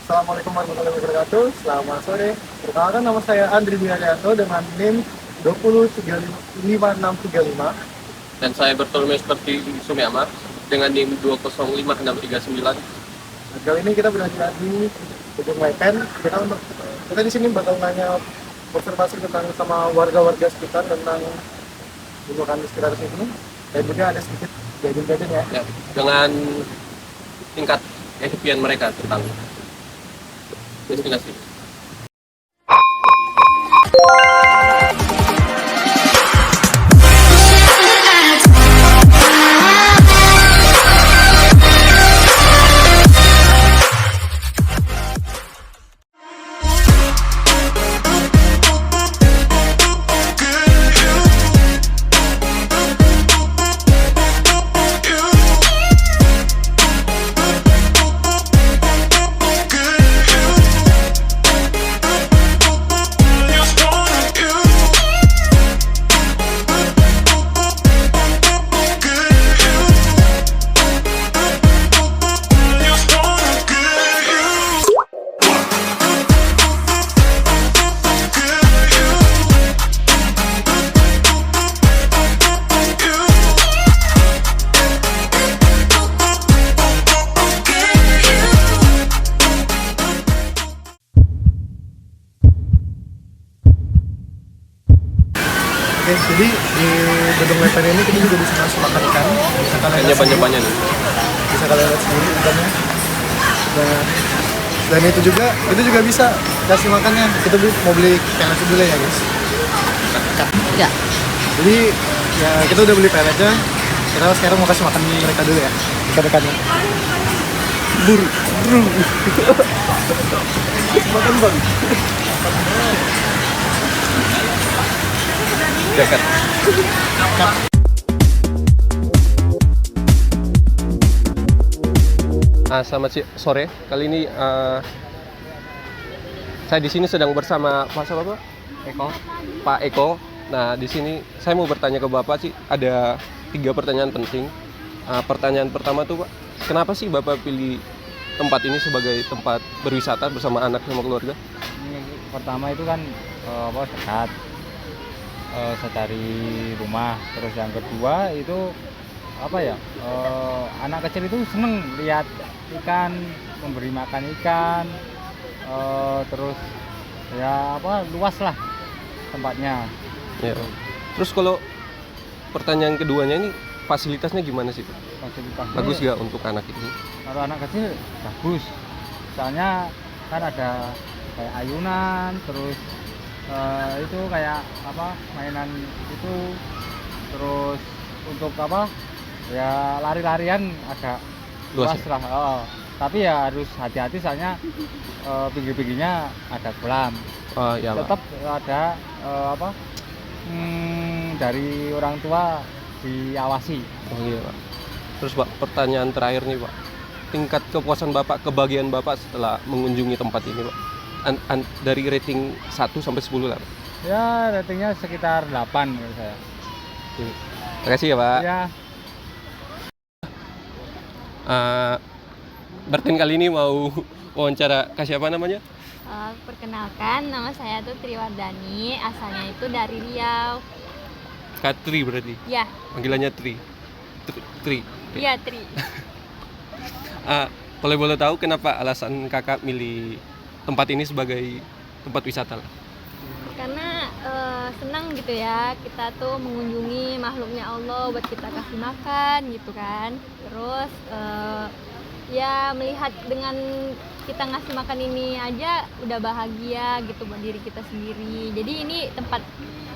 Assalamualaikum warahmatullahi wabarakatuh. Selamat sore. Perkenalkan nama saya Andri Wiharyanto dengan NIM 205635. Dan saya Bertolome seperti Sumiamar dengan NIM 2056639. Kali ini kita berada di Ujung Weekend. Kita di sini bakal nanya observasi tentang sama warga-warga sekitar tentang lingkungan di sekitar sini. Dan juga ada sedikit jajan-jajan ya. Ya, dengan tingkat kehappyan mereka tentang destinasi. Oke, jadi di gedung Weekend ini kita juga bisa langsung makan ikan. Bisa kalian Hanya lihat sendiri. banyak-banyak nih. Bisa kalian lihat sendiri ikannya. Dan selain itu juga bisa kasih makannya. Kita mau beli peletnya dulu ya guys. Ya. Jadi ya kita udah beli peletnya. Kita sekarang mau kasih makan mereka dulu ya. Ikan-ikannya. Buru, buru. Makan bang. Dekat. Selamat sore. Kali ini saya di sini sedang bersama Pak siapa, Pak? Eko. Pak Eko. Nah, di sini saya mau bertanya ke Bapak sih, ada 3 pertanyaan penting. Pertanyaan pertama tuh, Pak, kenapa sih Bapak pilih tempat ini sebagai tempat berwisata bersama anak sama keluarga? Ini pertama itu kan dekat. Saya cari rumah. Terus yang kedua itu anak kecil itu seneng lihat ikan, memberi makan ikan. Terus luas lah tempatnya. Ya. Terus kalau pertanyaan keduanya ini fasilitasnya gimana sih, Pak? Fasilitasnya Bagus nggak untuk anak ini? kalau anak kecil bagus. Soalnya kan ada kayak ayunan, terus itu kayak mainan itu, terus untuk lari-larian agak Luas luas lah. Tapi ya harus hati-hati soalnya pinggir-pinggirnya ada kolam. Oh ya, Pak. Tetap ada dari orang tua diawasi. Oh iya, Pak. Terus Pak, pertanyaan terakhir nih, Pak. Tingkat kepuasan Bapak, kebahagiaan Bapak setelah mengunjungi tempat ini, Pak. Dari rating 1 sampai 10 lah, Pak. Ya ratingnya sekitar 8 menurut saya. Oke. Terima kasih ya, Pak. Ya. Bertin kali ini mau wawancara siapa namanya? Perkenalkan, nama saya tuh Triwardani, asalnya itu dari Riau. Kak Tri berarti. Ya, Panggilannya Tri. Tri. iya Tri. Kalau boleh tahu kenapa alasan Kakak milih tempat ini sebagai tempat wisata lah? Karena senang gitu ya, kita tuh mengunjungi makhluknya Allah buat kita kasih makan gitu kan. Terus ya melihat dengan kita ngasih makan ini aja udah bahagia gitu buat diri kita sendiri. Jadi ini tempat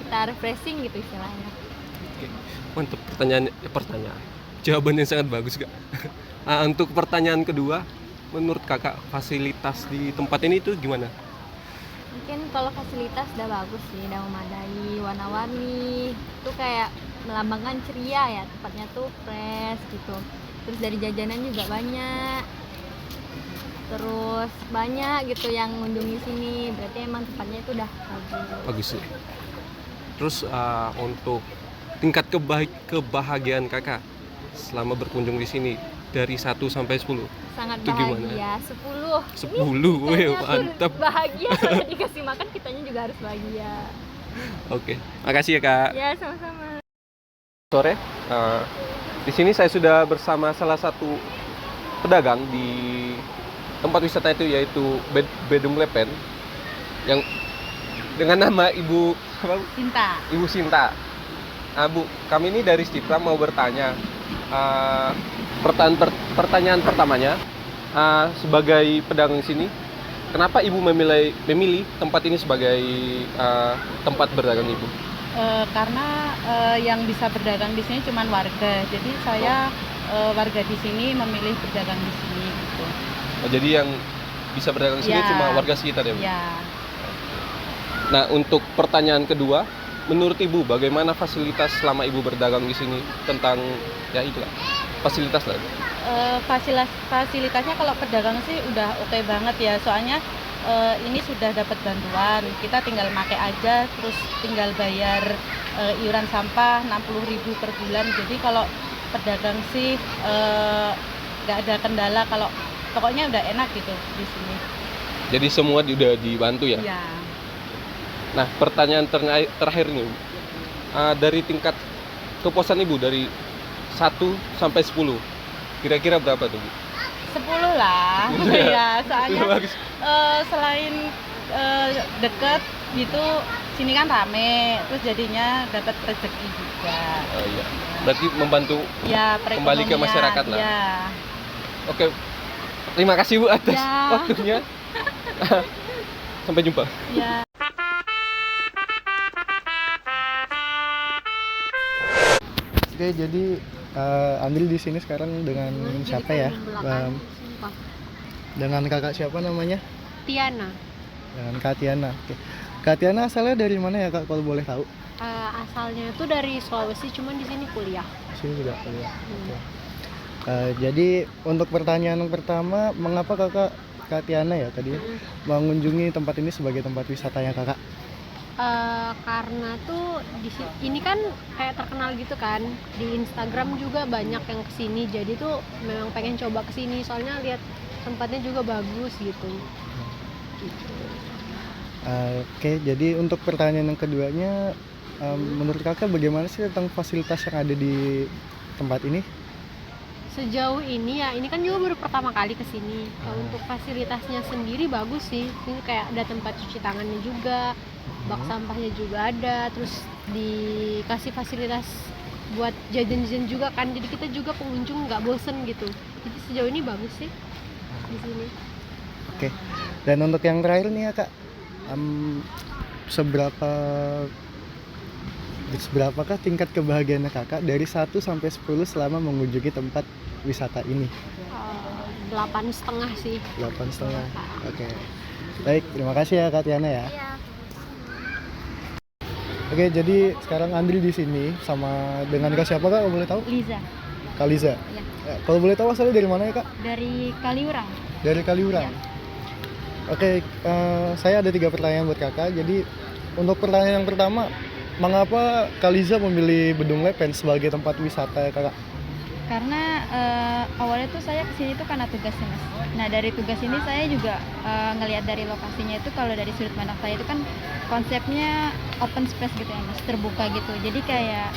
kita refreshing gitu istilahnya. Oke. Untuk pertanyaan. Jawaban yang sangat bagus, Kak. Untuk pertanyaan kedua, menurut Kakak fasilitas di tempat ini itu gimana? Mungkin kalau fasilitas udah bagus sih, udah memadai, warna-warni. Itu kayak melambangkan ceria ya, tempatnya tuh fresh gitu. Terus dari jajanan juga banyak. Terus banyak gitu yang mengunjungi sini, berarti emang tempatnya itu udah Bagus sih. Terus untuk tingkat kebahagiaan Kakak selama berkunjung di sini, dari 1 sampai 10? Sangat Itu gimana? bahagia. 10. 10, weh, Kitanya tuh mantap. bahagia kalau dikasih makan, kitanya juga harus bahagia. Oke, makasih ya Kak. Ya, sama-sama. Sore, di sini saya sudah bersama salah satu pedagang di tempat wisata itu, yaitu Bedung Lepen, yang dengan nama Ibu apa, Bu? Cinta. Ibu Sinta. Bu, kami ini dari Stipram mau bertanya. Pertanyaan pertamanya, sebagai pedagang di sini, kenapa Ibu memilih tempat ini sebagai tempat berdagang Ibu? Karena yang bisa berdagang di sini cuma warga, jadi saya warga di sini memilih berdagang di sini gitu. Oh, jadi yang bisa berdagang di sini Ya. cuma warga sekitar ya, Bu? Ya, Nah, untuk pertanyaan kedua, menurut Ibu bagaimana fasilitas selama Ibu berdagang di sini, tentang ya itulah fasilitas lah. fasilitasnya kalau pedagang sih udah oke banget ya, soalnya ini sudah dapat bantuan, kita tinggal pakai aja, terus tinggal bayar iuran sampah 60.000 per bulan. Jadi kalau pedagang sih nggak ada kendala, kalau pokoknya udah enak gitu di sini. Jadi semua udah dibantu ya? Ya. Nah, pertanyaan terakhir nih, Bu. Dari tingkat kepuasan Ibu dari 1 sampai 10, kira-kira berapa tuh, Bu? 10 lah. 10 ya? Ya, soalnya Ya, bagus. selain deket gitu, sini kan rame, terus jadinya dapat rezeki juga. Oh, iya. Berarti membantu. Ya, Kembali ke perekonomian. masyarakat lah. Ya. Oke, terima kasih Bu atas Ya. waktunya. Sampai jumpa. Ya. Oke, jadi Andri di sini sekarang dengan siapa ya? Dengan kakak siapa namanya? Tiana. Dengan Kak Tiana. Oke. Kak Tiana asalnya dari mana ya Kak, kalau boleh tahu? Asalnya itu dari Sulawesi, cuman di sini kuliah. Di sini juga kuliah. Oke. Jadi untuk pertanyaan yang pertama, mengapa kakak Kak Tiana ya tadi mengunjungi tempat ini sebagai tempat wisatanya kakak? Karena tuh ini kan kayak terkenal gitu kan, di Instagram juga banyak yang kesini, jadi tuh memang pengen coba kesini, soalnya lihat tempatnya juga bagus gitu. Oke, jadi untuk pertanyaan yang keduanya, menurut kakak bagaimana sih tentang fasilitas yang ada di tempat ini? Sejauh ini ya, ini kan juga baru pertama kali kesini. Untuk fasilitasnya sendiri bagus sih, ini kayak ada tempat cuci tangannya juga, bak sampahnya juga ada, terus dikasih fasilitas buat jajan-jajan juga kan, jadi kita juga pengunjung nggak bosen gitu. Jadi sejauh ini bagus sih di sini. Oke, dan untuk yang terakhir nih ya kak, seberapakah tingkat kebahagiaan kakak dari 1 sampai 10 selama mengunjungi tempat wisata ini? 8,5 sih. 8,5. Oke. Baik, terima kasih ya Kak Tiana ya. Iya. Oke, jadi sekarang Andri di sini sama dengan Kak siapa Kak, kalau boleh tahu? Liza Kak Liza. Iya. Ya, kalau boleh tahu asalnya dari mana ya Kak? dari Kaliurang. Dari Kaliurang. Oke, saya ada 3 pertanyaan buat kakak. Jadi untuk pertanyaan yang pertama, mengapa Kak Liza memilih Bedung Lepen sebagai tempat wisata ya kakak? Karena awalnya tuh saya kesini tuh karena tugasnya mas. Nah dari tugas ini saya juga ngelihat dari lokasinya itu, kalau dari sudut pandang saya itu kan konsepnya open space gitu ya mas, terbuka gitu. Jadi kayak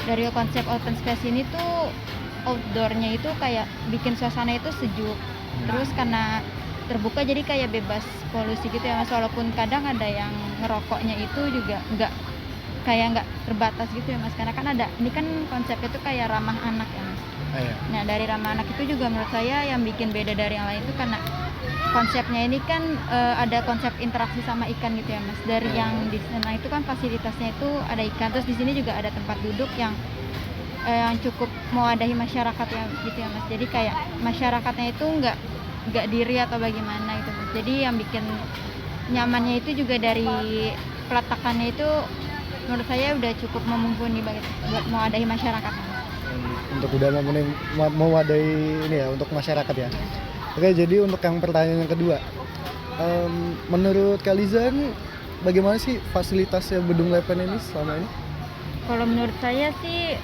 dari konsep open space ini tuh outdoornya itu kayak bikin suasana itu sejuk. Terus karena terbuka jadi kayak bebas polusi gitu ya mas. Walaupun kadang ada yang ngerokoknya itu juga nggak terbatas gitu ya mas, karena kan ada, ini kan konsepnya tuh kayak ramah anak ya mas. Iya. Nah dari ramah anak itu juga menurut saya yang bikin beda dari yang lain itu karena konsepnya ini kan ada konsep interaksi sama ikan gitu ya mas. Dari yang di sana itu kan fasilitasnya itu ada ikan, terus di sini juga ada tempat duduk yang cukup mewadahi masyarakat ya gitu ya mas. Jadi kayak masyarakatnya itu nggak diri atau bagaimana gitu mas. Jadi yang bikin nyamannya itu juga dari peletakannya itu menurut saya udah cukup memumpuni buat mewadahi masyarakat. Untuk udah mewadahi ini ya untuk masyarakat ya. Oke, jadi untuk yang pertanyaan yang kedua, menurut Kak Liza ini bagaimana sih fasilitasnya Bedung Lepen ini selama ini? Kalau menurut saya sih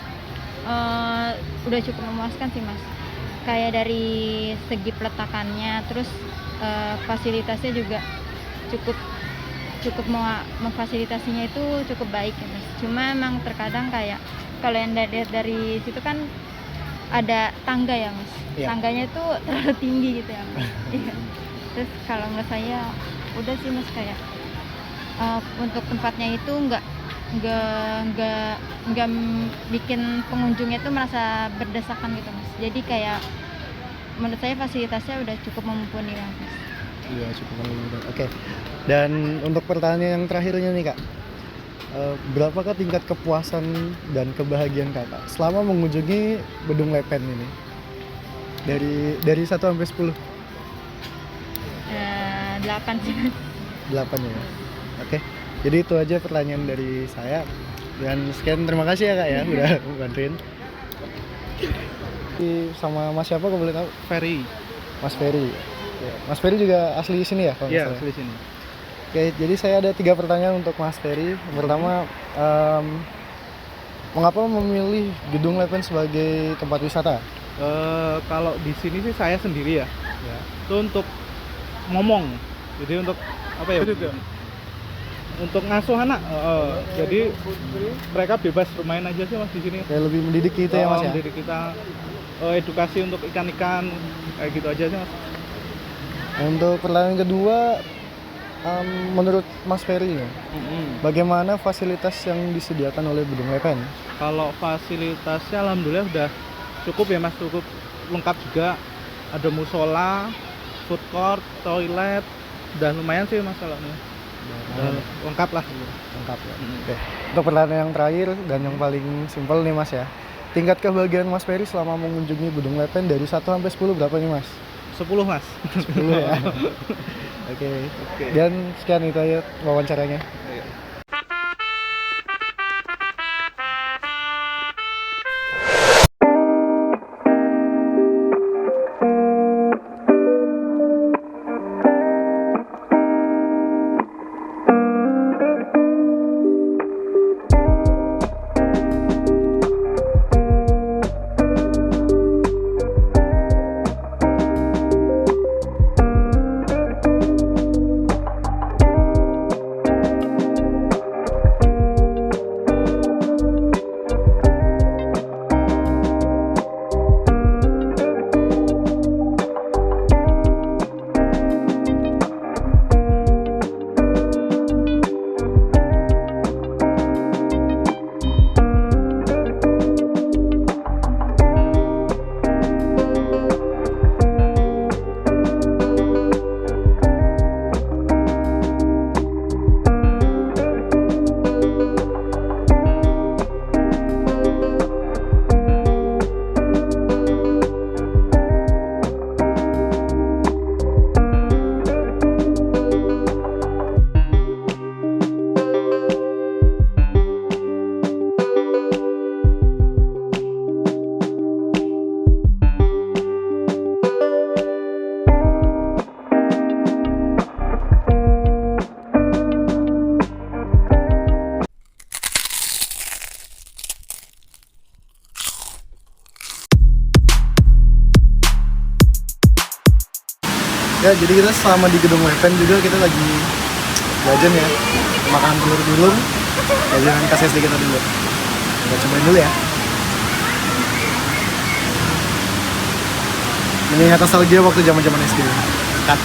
udah cukup memuaskan sih mas. kayak dari segi peletakannya, terus fasilitasnya juga cukup memfasilitasinya itu cukup baik ya Mas. Cuma emang terkadang kayak kalau yang lihat dari situ kan ada tangga ya Mas. Iya. Tangganya itu terlalu tinggi gitu ya Mas. Iya. Terus kalau menurut saya udah sih Mas kayak untuk tempatnya itu nggak bikin pengunjungnya itu merasa berdesakan gitu Mas. Jadi kayak menurut saya fasilitasnya udah cukup mumpuni lah Mas. Iya, cukup menentukan. Oke. Dan untuk pertanyaan yang terakhirnya nih Kak, berapakah tingkat kepuasan dan kebahagiaan Kakak selama mengunjungi Bedung Lepen ini? Dari 1 sampai 10? 8 sih Mas. 8 ya. Oke. Jadi itu aja pertanyaan dari saya. Dan sekian, terima kasih ya Kak ya udah bantuin. Sama Mas siapa kalau boleh tahu? Ferry. Mas Ferry. Ya, Mas Ferry juga asli sini ya kalau nggak Iya, salah? asli sini. Oke, jadi saya ada 3 pertanyaan untuk Mas Ferry. Yang pertama, mengapa memilih Gedung Lepen sebagai tempat wisata? Kalau di sini sih saya sendiri ya. Itu untuk ngomong. Jadi untuk apa ya? Untuk ngasuh anak. Jadi mereka bebas bermain aja sih Mas di sini. Kayak lebih mendidik kita ya Mas ya? Mendidik kita, edukasi untuk ikan-ikan kayak gitu aja sih Mas. Untuk pertanyaan kedua, menurut Mas Ferry, bagaimana fasilitas yang disediakan oleh Bedung Lepen? Kalau fasilitasnya alhamdulillah udah cukup ya Mas, cukup lengkap juga. Ada musola, food court, toilet, udah lumayan sih masalahnya. Udah lengkap lah. Lengkap ya. Oke. Untuk pertanyaan yang terakhir dan yang paling simpel nih Mas ya, tingkat kebahagiaan Mas Ferry selama mengunjungi Bedung Lepen dari 1 sampai 10 berapa nih Mas? 10 Mas. 10 ya. Oke. Dan sekian itu aja wawancaranya. Ya, jadi kita selama di Gedung Lepen juga kita lagi jajan ya, makan telur gulung, jajanan khas SD kita dulu. Kita cobain dulu ya. Ini nostalgia waktu zaman-zaman SD. Cut.